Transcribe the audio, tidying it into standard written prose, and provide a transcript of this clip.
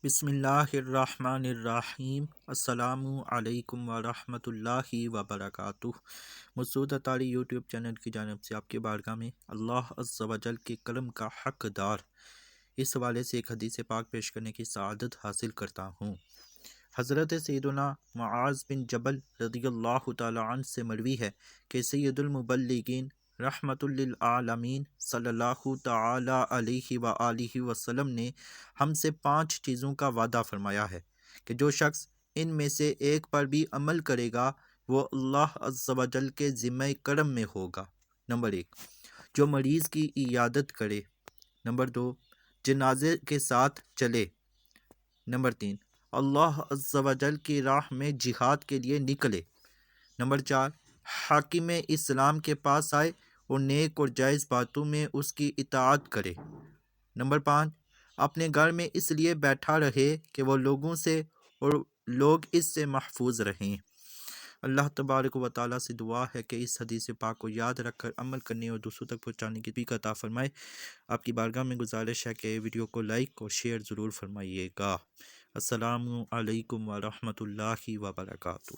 بسم اللہ الرحمن الرحیم۔ السلام علیکم ورحمۃ اللہ وبرکاتہ۔ مسعود اطاری یوٹیوب چینل کی جانب سے آپ کے بارگاہ میں اللہ عز و جل کے کرم کا حقدار اس حوالے سے ایک حدیث پاک پیش کرنے کی سعادت حاصل کرتا ہوں۔ حضرت سیدنا معاذ بن جبل رضی اللہ تعالی عنہ سے مروی ہے کہ سید المبلغین رحمۃ للعالمین صلی اللہ تعالی علیہ وآلہ وسلم نے ہم سے 5 چیزوں کا وعدہ فرمایا ہے کہ جو شخص ان میں سے ایک پر بھی عمل کرے گا وہ اللہ عز و جل کے ذمہ کرم میں ہوگا۔ نمبر 1، جو مریض کی عیادت کرے۔ نمبر 2، جنازے کے ساتھ چلے۔ نمبر 3، اللہ عز و جل کی راہ میں جہاد کے لیے نکلے۔ نمبر 4، حاکم اسلام کے پاس آئے اور نیک اور جائز باتوں میں اس کی اطاعت کرے۔ نمبر 5، اپنے گھر میں اس لیے بیٹھا رہے کہ وہ لوگوں سے اور لوگ اس سے محفوظ رہیں۔ اللہ تبارک و تعالیٰ سے دعا ہے کہ اس حدیث پاک کو یاد رکھ کر عمل کرنے اور دوسروں تک پہنچانے کی توفیق عطا فرمائے۔ آپ کی بارگاہ میں گزارش ہے کہ ویڈیو کو لائک اور شیئر ضرور فرمائیے گا۔ السلام علیکم ورحمۃ اللہ وبرکاتہ۔